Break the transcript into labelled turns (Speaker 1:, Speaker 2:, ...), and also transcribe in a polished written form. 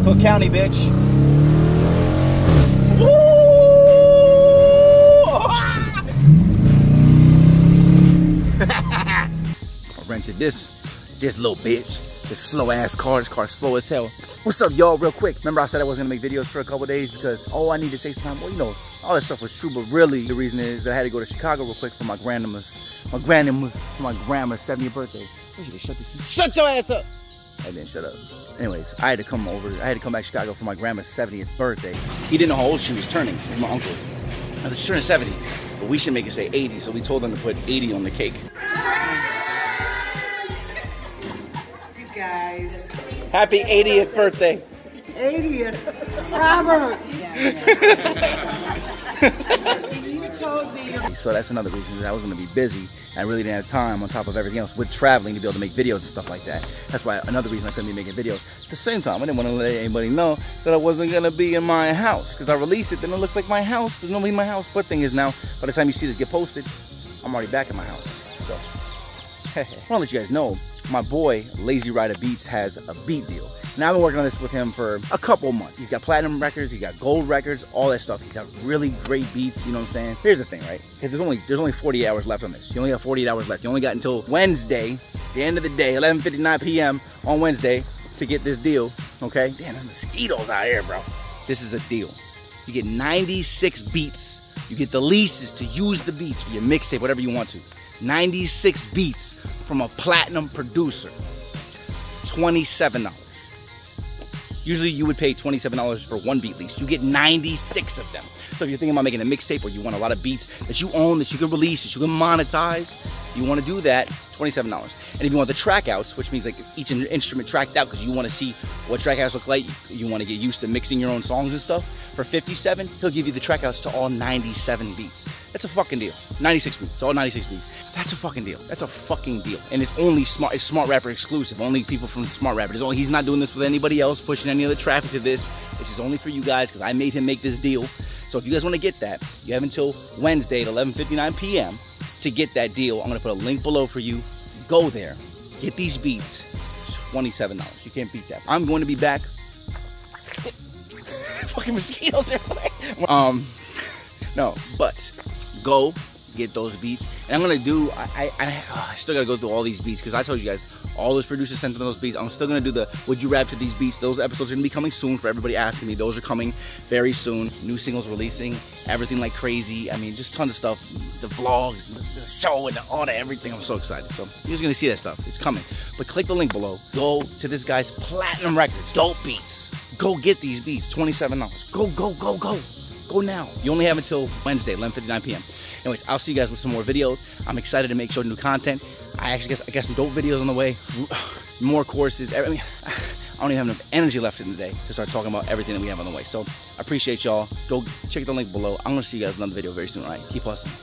Speaker 1: Cook County, bitch. I rented this little bitch. This slow ass car. This car's slow as hell. What's up, y'all? Real quick. Remember I said I wasn't gonna make videos for a couple days because I need to take some time. Well, you know, all that stuff was true, but really the reason is that I had to go to Chicago real quick for my grandma's 70th birthday. Shut your ass up! I didn't shut up. Anyways, I had to come back to Chicago for my grandma's 70th birthday. He didn't know how old she was turning. It was my uncle. I was turning 70, but we should make it say 80, so we told them to put 80 on the cake.
Speaker 2: You guys.
Speaker 1: Happy 80th birthday.
Speaker 2: 80th. Robert. You told me.
Speaker 1: So that's another reason that I was going to be busy. I really didn't have time on top of everything else with traveling to be able to make videos and stuff like that. That's why another reason I couldn't be making videos. At the same time, I didn't want to let anybody know that I wasn't going to be in my house. Because I released it, then it looks like my house. There's nobody in my house. But thing is now, by the time you see this get posted, I'm already back in my house. So, I want to let you guys know, my boy, Lazy Rider Beats, has a beat deal. Now I've been working on this with him for a couple months. He's got platinum records, he's got gold records, all that stuff. He's got really great beats, you know what I'm saying? Here's the thing, right? Because there's only 48 hours left on this. You only have 48 hours left. You only got until Wednesday, the end of the day, 11:59 p.m. on Wednesday to get this deal, okay? Damn, there's mosquitoes out here, bro. This is a deal. You get 96 beats. You get the leases to use the beats for your mixtape, whatever you want to. 96 beats from a platinum producer. $27. Usually you would pay $27 for one beat lease. You get 96 of them. So if you're thinking about making a mixtape or you want a lot of beats that you own, that you can release, that you can monetize, you want to do that, $27. And if you want the track outs, which means like each instrument tracked out because you want to see what track outs look like, you want to get used to mixing your own songs and stuff, for $57, he'll give you the track outs to all 97 beats. That's a fucking deal. 96 beats, it's all 96 beats. That's a fucking deal. That's a fucking deal. And it's only Smart Rapper exclusive. Only people from Smart Rapper. He's not doing this with anybody else, pushing any other traffic to this. This is only for you guys because I made him make this deal. So if you guys want to get that, you have until Wednesday at 11:59 p.m. to get that deal. I'm going to put a link below for you. Go there. Get these beats. $27. You can't beat that. I'm going to be back. Fucking mosquitoes everywhere. No, but go get those beats. And I'm gonna do, I still gotta go through all these beats because I told you guys, all those producers sent me those beats. I'm still gonna do the Would You Rap to these beats. Those episodes are gonna be coming soon for everybody asking me. Those are coming very soon. New singles releasing, everything like crazy. I mean, just tons of stuff. The vlogs, the show, and all that, everything. I'm so excited. So you're just gonna see that stuff. It's coming. But click the link below. Go to this guy's platinum records, dope beats. Go get these beats, $27. Go, go, go, go. Go now. You only have until Wednesday, 11:59 p.m. Anyways, I'll see you guys with some more videos. I'm excited to make sure new content. I got some dope videos on the way. More courses. I mean, I don't even have enough energy left in the day to start talking about everything that we have on the way. So I appreciate y'all. Go check the link below. I'm gonna see you guys in another video very soon. All right, keep hustling.